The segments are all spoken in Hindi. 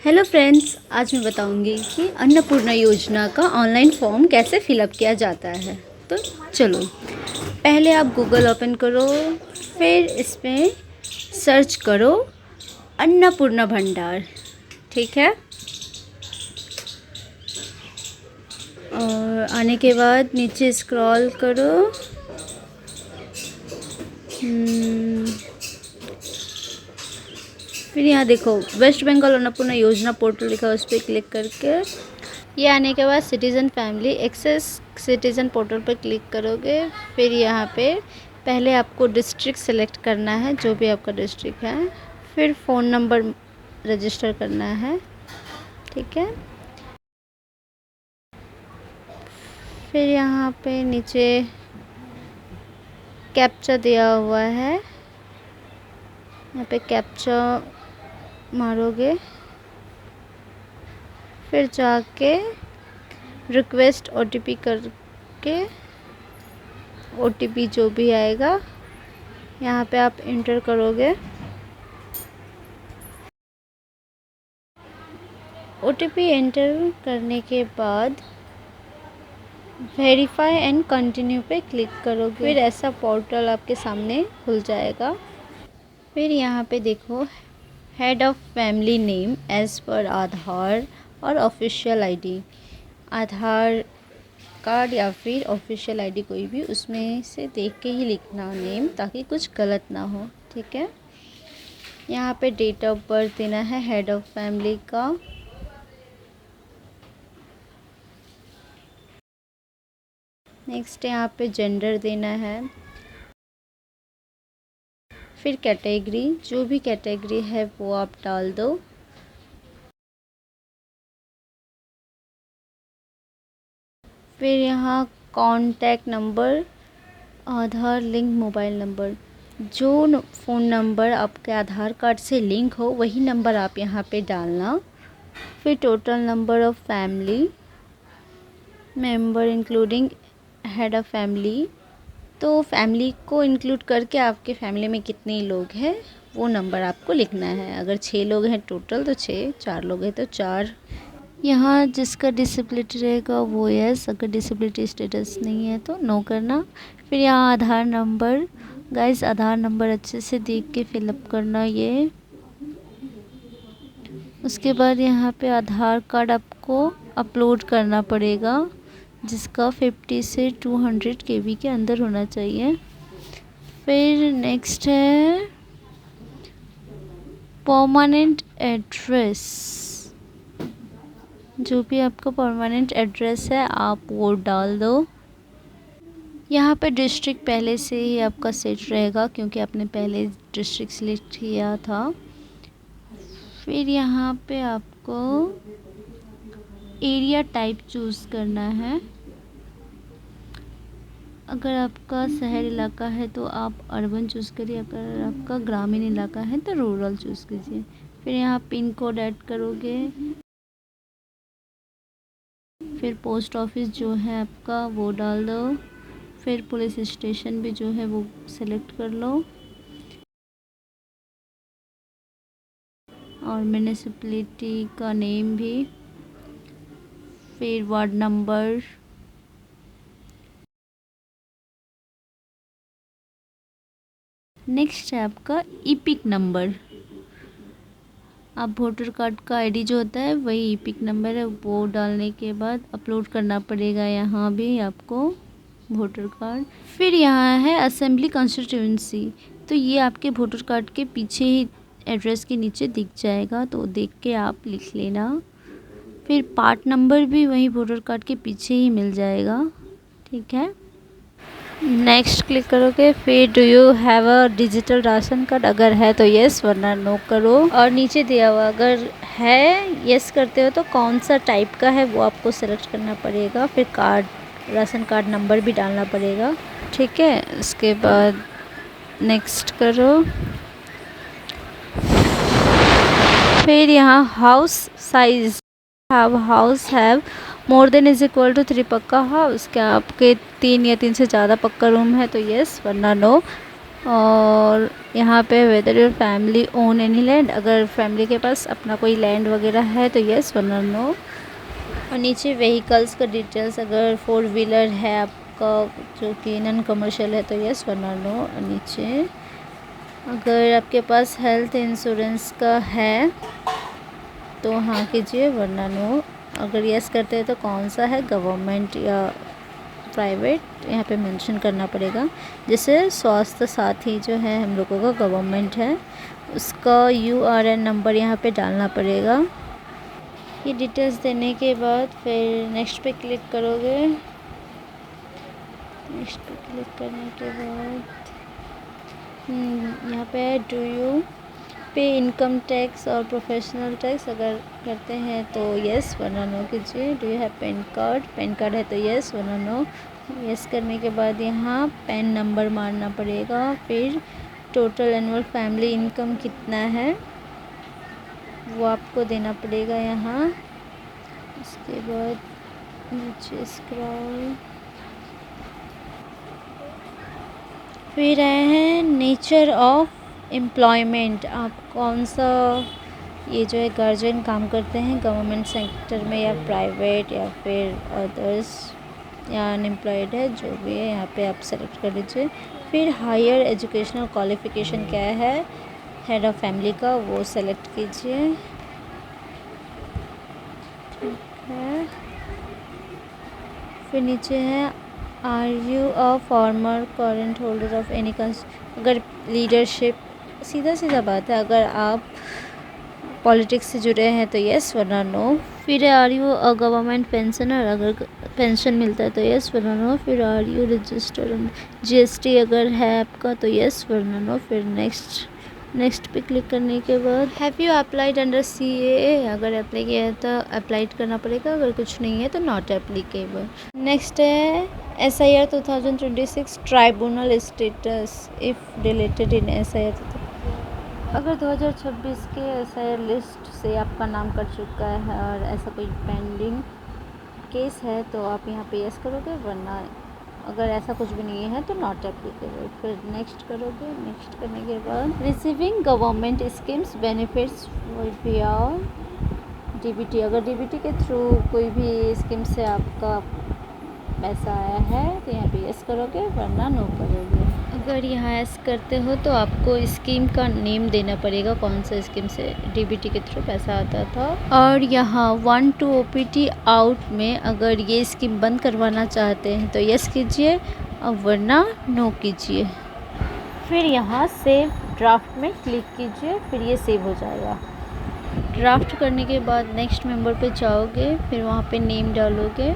हेलो फ्रेंड्स, आज मैं बताऊंगी कि अन्नपूर्णा योजना का ऑनलाइन फॉर्म कैसे फिलअप किया जाता है। तो चलो, पहले आप गूगल ओपन करो, फिर इसमें सर्च करो अन्नपूर्णा भंडार। ठीक है, और आने के बाद नीचे स्क्रॉल करो। फिर यहाँ देखो वेस्ट बंगाल अन्नपूर्णा योजना पोर्टल लिखा है, उस पर क्लिक करके ये आने के बाद citizen family access citizen portal पर क्लिक करोगे। फिर यहाँ पे पहले आपको डिस्ट्रिक्ट सेलेक्ट करना है, जो भी आपका डिस्ट्रिक्ट है। फिर फ़ोन नंबर रजिस्टर करना है। ठीक है, फिर यहाँ पे नीचे कैप्चा दिया हुआ है, यहाँ पे कैप्चा मारोगे। फिर जाके रिक्वेस्ट ओटीपी करके ओटीपी जो भी आएगा यहाँ पे आप इंटर करोगे। ओटीपी एंटर करने के बाद वेरीफाई एंड कंटिन्यू पे क्लिक करोगे। फिर ऐसा पोर्टल आपके सामने खुल जाएगा। फिर यहाँ पे देखो head of family name as per Aadhaar और ऑफिशियल आईडी, आधार कार्ड या फिर ऑफिशियल आईडी कोई भी, उसमें से देख के ही लिखना नेम, ताकि कुछ गलत ना हो। ठीक है, यहाँ पे डेट ऑफ बर्थ देना है हेड ऑफ फैमिली का। नेक्स्ट यहाँ पे जेंडर देना है। फिर कैटेगरी, जो भी कैटेगरी है वो आप डाल दो। फिर यहाँ कॉन्टैक्ट नंबर, आधार लिंक मोबाइल नंबर, जो फ़ोन नंबर आपके आधार कार्ड से लिंक हो वही नंबर आप यहाँ पे डालना। फिर total number of family member including head of family, तो फैमिली को इंक्लूड करके आपके फैमिली में कितने लोग हैं वो नंबर आपको लिखना है। अगर 6 लोग हैं टोटल तो 6, 4 लोग हैं तो 4। यहाँ जिसका डिसेबिलिटी रहेगा वो यस, अगर डिसेबिलिटी स्टेटस नहीं है तो नो करना। फिर यहाँ आधार नंबर, गाइस आधार नंबर अच्छे से देख के फिलअप करना ये। उसके बाद यहाँ पे आधार कार्ड आपको अपलोड करना पड़ेगा, जिसका 50 से 200 KB के अंदर होना चाहिए। फिर नेक्स्ट है परमानेंट एड्रेस, जो भी आपका परमानेंट एड्रेस है आप वो डाल दो। यहाँ पे डिस्ट्रिक्ट पहले से ही आपका सेट रहेगा, क्योंकि आपने पहले डिस्ट्रिक्ट सिलेक्ट किया था। फिर यहाँ पे आपको एरिया टाइप चूज़ करना है। अगर आपका शहर इलाका है तो आप अर्बन चूज़ करिए, अगर आपका ग्रामीण इलाका है तो रूरल चूज़ कीजिए। फिर यहाँ पिन कोड ऐड करोगे। फिर पोस्ट ऑफिस जो है आपका वो डाल दो। फिर पुलिस स्टेशन भी जो है वो सेलेक्ट कर लो, और म्यूनिसिपैलिटी का नेम भी। फिर वार्ड नंबर, नेक्स्ट है आपका ईपिक नंबर। आप वोटर कार्ड का आईडी जो होता है वही ईपिक नंबर है, वो डालने के बाद अपलोड करना पड़ेगा यहाँ भी आपको वोटर कार्ड। फिर यहाँ है असेंबली कॉन्स्टिट्यूंसी, तो ये आपके वोटर कार्ड के पीछे ही एड्रेस के नीचे दिख जाएगा, तो देख के आप लिख लेना। फिर पार्ट नंबर भी वही वोटर कार्ड के पीछे ही मिल जाएगा। ठीक है, नेक्स्ट क्लिक करोगे। फिर do you have a digital ration card, अगर है तो येस, वरना नो करो। और नीचे दिया हुआ अगर है येस करते हो तो कौन सा टाइप का है वो आपको सेलेक्ट करना पड़ेगा। फिर कार्ड राशन कार्ड नंबर भी डालना पड़ेगा। ठीक है, उसके बाद नेक्स्ट करो। फिर यहाँ house size, house have more than is equal to 3 पक्का हाउस, क्या आपके 3 या 3 से ज़्यादा पक्का रूम है तो येस, वरना नो। और यहाँ पे whether your family own any land, अगर फैमिली के पास अपना कोई लैंड वगैरह है तो येस वरना नो। और नीचे व्हीकल्स का डिटेल्स, अगर 4 व्हीलर है आपका जो कि नॉन कमर्शियल है तो येस वरना नो। और नीचे अगर आपके पास हेल्थ इंश्योरेंस का है तो हाँ कीजिए वरना नो। अगर यस करते हैं तो कौन सा है, गवर्नमेंट या प्राइवेट, यहाँ पे मेंशन करना पड़ेगा। जैसे स्वास्थ्य साथी जो है हम लोगों का गवर्नमेंट है, उसका URN नंबर यहाँ पे डालना पड़ेगा। ये डिटेल्स देने के बाद फिर नेक्स्ट पे क्लिक करोगे। नेक्स्ट पे क्लिक करने के बाद यहाँ पे है डू यू पे इनकम टैक्स और प्रोफेशनल टैक्स, अगर करते हैं तो येस वरना नो कीजिए। Do you have pan card, pan card है तो येस वरना नो। येस करने के बाद यहाँ पैन नंबर मारना पड़ेगा। फिर टोटल एनुअल फैमिली इनकम कितना है वो आपको देना पड़ेगा यहाँ। उसके बाद नीचे स्क्रॉल, फिर आए हैं नेचर ऑफ एम्प्लॉयमेंट, आप कौन सा ये जो है गार्जियन काम करते हैं गवर्नमेंट सेक्टर में या प्राइवेट या फिर अदर्स या अनएम्प्लॉयड है, जो भी है यहाँ पे आप सेलेक्ट कर लीजिए। फिर हायर एजुकेशनल क्वालिफ़िकेशन क्या है हेड ऑफ़ फैमिली का, वो सेलेक्ट कीजिए। ठीक है, फिर नीचे है are you a former current holder of any, अगर लीडरशिप, सीधा सीधा बात है, अगर आप पॉलिटिक्स से जुड़े हैं तो येस वरना नो। फिर are you a government pensioner, अगर पेंशन मिलता है तो येस वरना नो। फिर आर यू रजिस्टर्ड GST अगर है आपका तो येस वरना नो। फिर नेक्स्ट पे क्लिक करने के बाद have you applied under CAA, अगर अप्लाई किया है तो अप्लाइड करना पड़ेगा, अगर कुछ नहीं है तो नॉट एप्लीकेबल। नेक्स्ट है SIR 2026 tribunal status if related in SIR, अगर 2026 के SIR लिस्ट से आपका नाम कट चुका है और ऐसा कोई पेंडिंग केस है तो आप यहाँ पे यस करोगे, वरना अगर ऐसा कुछ भी नहीं है तो नॉट एप्लीकेबल। फिर नेक्स्ट करोगे। नेक्स्ट करने के बाद रिसीविंग गवर्नमेंट स्कीम्स बेनिफिट्स विया DBT, अगर DBT के थ्रू कोई भी स्कीम से आपका पैसा आया है तो यहाँ पे यस करोगे, वरना नो करोगे। अगर यहाँ यस करते हो तो आपको स्कीम का नेम देना पड़ेगा, कौन सा स्कीम से DBT के थ्रू पैसा आता था। और यहाँ 1 to OPT आउट में अगर ये स्कीम बंद करवाना चाहते हैं तो यस कीजिए और वरना नो कीजिए। फिर यहाँ सेव ड्राफ्ट में क्लिक कीजिए, फिर ये सेव हो जाएगा। ड्राफ्ट करने के बाद नेक्स्ट मेंबर पे जाओगे, फिर वहाँ पे नेम डालोगे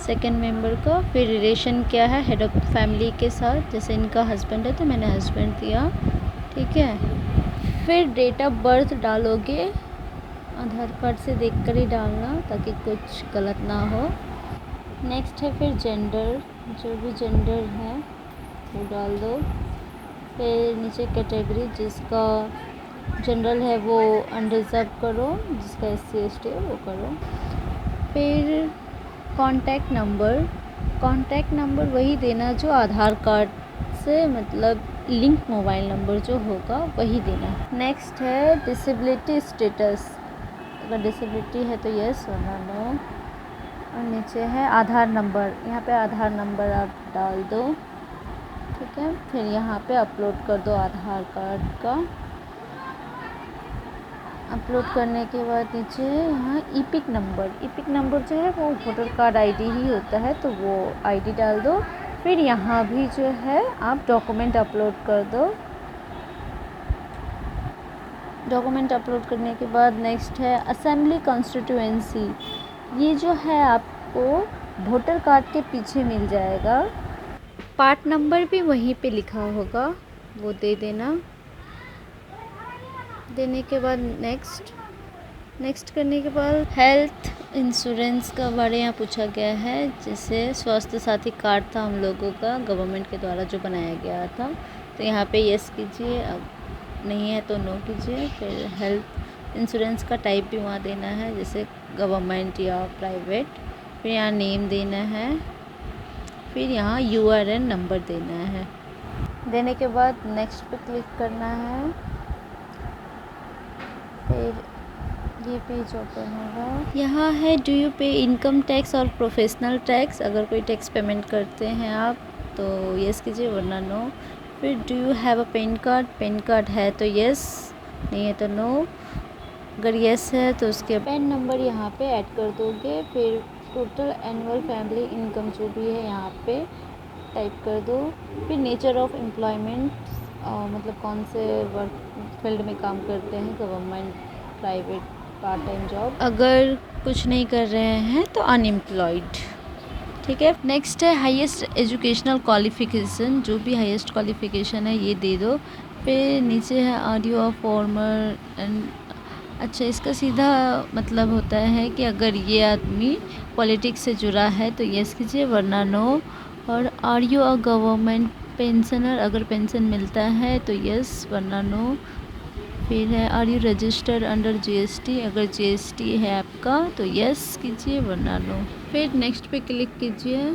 सेकंड मेंबर का, फिर रिलेशन क्या है हेड ऑफ फैमिली के साथ, जैसे इनका हस्बैंड है तो मैंने हस्बैंड दिया, ठीक है। फिर डेट ऑफ बर्थ डालोगे, आधार कार्ड से देखकर ही डालना ताकि कुछ गलत ना हो। नेक्स्ट है फिर जेंडर, जो भी जेंडर है वो डाल दो। फिर नीचे कैटेगरी, जिसका जनरल है वो अनरिजर्व करो, जिसका SC ST है वो करो। फिर कॉन्टैक्ट नंबर वही देना जो आधार कार्ड से मतलब लिंक मोबाइल नंबर जो होगा वही देना। नेक्स्ट है डिसेबिलिटी स्टेटस, अगर डिसेबिलिटी है तो यस वरना नो। और नीचे है आधार नंबर, यहाँ पे आधार नंबर आप डाल दो, ठीक है। फिर यहाँ पे अपलोड कर दो आधार कार्ड का। अपलोड करने के बाद नीचे यहाँ ईपिक नंबर जो है वो वोटर कार्ड ID ही होता है तो वो ID डाल दो। फिर यहाँ भी जो है आप डॉक्यूमेंट अपलोड कर दो। डॉक्यूमेंट अपलोड करने के बाद नेक्स्ट है असेंबली कॉन्स्टिट्यूएंसी, ये जो है आपको वोटर कार्ड के पीछे मिल जाएगा, पार्ट नंबर भी वहीं पे लिखा होगा, वो दे देना। देने के बाद नेक्स्ट करने के बाद हेल्थ इंश्योरेंस का बारे यहाँ पूछा गया है, जैसे स्वास्थ्य साथी कार्ड था हम लोगों का गवर्नमेंट के द्वारा जो बनाया गया था, तो यहाँ पे यस कीजिए, अब नहीं है तो नो कीजिए। फिर हेल्थ इंश्योरेंस का टाइप भी वहाँ देना है, जैसे गवर्नमेंट या प्राइवेट। फिर यहाँ नेम देना है, फिर यहाँ URN नंबर देना है। देने के बाद नेक्स्ट पे क्लिक करना है। फिर ये पेज ओपन होगा। यहाँ है डू यू पे इनकम टैक्स और प्रोफेशनल टैक्स। अगर कोई टैक्स पेमेंट करते हैं आप तो यस कीजिए, वरना नो। फिर do you have a pan card. Pan card है तो यस, नहीं है तो नो। अगर यस है तो उसके पैन नंबर यहाँ पे ऐड कर दोगे। फिर टोटल एनुअल फैमिली इनकम जो भी है यहाँ पे टाइप कर दो। फिर नेचर ऑफ एम्प्लॉयमेंट, मतलब कौन से वर्क फील्ड में काम करते हैं, government, private, part time job. अगर कुछ नहीं कर रहे हैं तो अनएम्प्लॉयड। ठीक है। नेक्स्ट है हाईएस्ट एजुकेशनल क्वालिफिकेशन। जो भी हाईएस्ट क्वालिफिकेशन है ये दे दो। फिर नीचे है are you a former and, अच्छा इसका सीधा मतलब होता है कि अगर ये आदमी पॉलिटिक्स से जुड़ा है तो यस कीजिए, वरना नो। और are you a government pensioner. अगर पेंशन मिलता है तो यस, वरना नो। फिर है are you registered under GST. अगर जीएसटी है आपका तो यस कीजिए, वरना नो। फिर नेक्स्ट पे क्लिक कीजिए।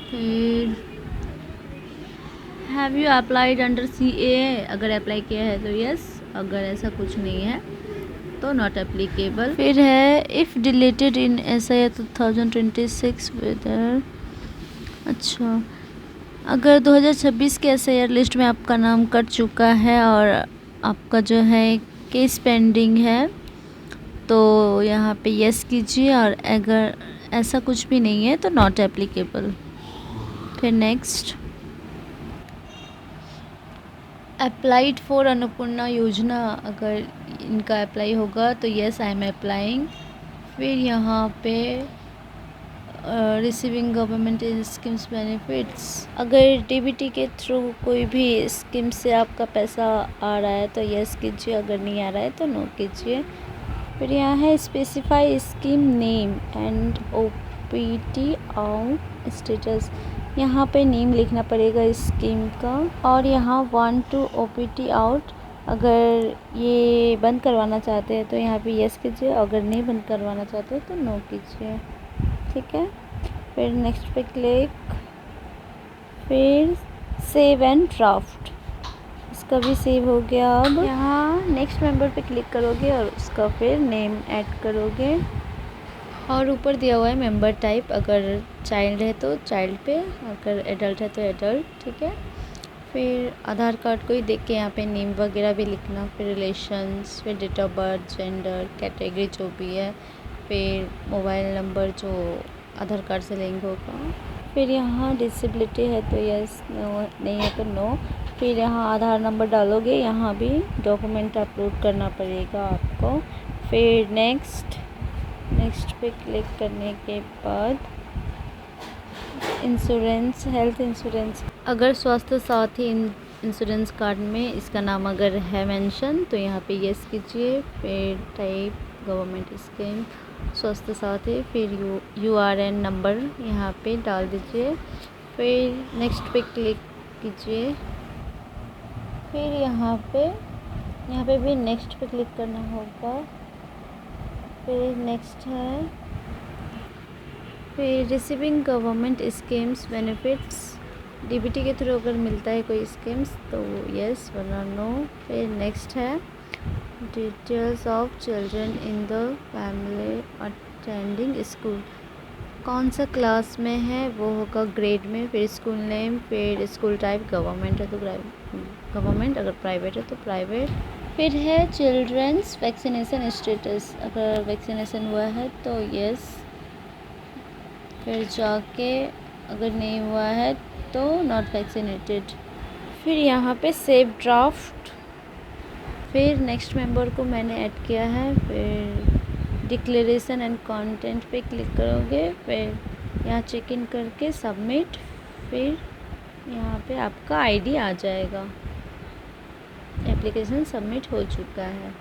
फिर have you applied under CAA। अगर अप्लाई किया है तो यस, अगर ऐसा कुछ नहीं है तो नॉट एप्लीकेबल। फिर है if deleted in SIR 2026 whether, अच्छा अगर 2026 के SIR लिस्ट में आपका नाम कट चुका है और आपका जो है केस पेंडिंग है तो यहाँ पे यस कीजिए, और अगर ऐसा कुछ भी नहीं है तो नॉट एप्लीकेबल। फिर नेक्स्ट, अप्लाइड फॉर अन्नपूर्णा योजना। अगर इनका अप्लाई होगा तो यस आई एम अप्लाइंग। फिर यहाँ पे रिसीविंग गवर्नमेंट स्कीम्स बेनिफिट्स। अगर DBT के थ्रू कोई भी स्कीम से आपका पैसा आ रहा है तो यस कीजिए, अगर नहीं आ रहा है तो नो कीजिए। फिर यहाँ है specify scheme name and OPT out status. यहाँ पे नेम लिखना पड़ेगा स्कीम का, और यहाँ 1 to OPT आउट। अगर ये बंद करवाना चाहते हैं तो यहाँ पे यस कीजिए, अगर नहीं बंद करवाना चाहते तो नो कीजिए। ठीक है। फिर नेक्स्ट पे क्लिक। फिर सेव एंड ड्राफ्ट, इसका भी सेव हो गया। अब यहाँ नेक्स्ट मेंबर पे क्लिक करोगे और उसका फिर नेम ऐड करोगे, और ऊपर दिया हुआ है मेंबर टाइप। अगर चाइल्ड है तो चाइल्ड पे, अगर एडल्ट है तो एडल्ट। ठीक है। फिर आधार कार्ड को ही देख के यहाँ पे नेम वगैरह भी लिखना। फिर रिलेशंस, फिर date of birth, gender, category जो भी है, फिर मोबाइल नंबर जो आधार कार्ड से लिंक होगा। फिर यहाँ डिसेबिलिटी है तो यस, नो, नहीं है तो नो। फिर यहाँ आधार नंबर डालोगे, यहाँ भी डॉक्यूमेंट अपलोड करना पड़ेगा आपको। फिर नेक्स्ट पे क्लिक करने के बाद इंश्योरेंस, हेल्थ इंश्योरेंस। अगर स्वास्थ्य साथी इंश्योरेंस कार्ड में इसका नाम अगर है मेंशन तो यहाँ पे यस कीजिए। फिर टाइप गवर्नमेंट स्कीम, स्वास्थ्य साथी। फिर URN नंबर यहाँ पे डाल दीजिए। फिर नेक्स्ट पे क्लिक कीजिए। फिर यहाँ पे भी नेक्स्ट पे क्लिक करना होगा। फिर नेक्स्ट है, फिर receiving government schemes benefits. DBT के थ्रू अगर मिलता है कोई स्कीम्स तो यस, वरना नो। फिर नेक्स्ट है details of children in the family attending school. कौन सा क्लास में है वो होगा ग्रेड में। फिर स्कूल नेम, फिर स्कूल टाइप, गवर्नमेंट है तो गवर्नमेंट, अगर प्राइवेट है तो प्राइवेट। फिर है चिल्ड्रंस वैक्सीनेशन स्टेटस। अगर वैक्सीनेशन हुआ है तो यस, फिर जाके अगर नहीं हुआ है तो नॉट वैक्सीनेटेड। फिर यहाँ पे सेव ड्राफ्ट। फिर नेक्स्ट मेंबर को मैंने ऐड किया है। फिर डिक्लेरेशन एंड कंटेंट पे क्लिक करोगे। फिर यहाँ चेक इन करके सबमिट। फिर यहाँ पे आपका ID आ जाएगा, एप्लीकेशन सबमिट हो चुका है।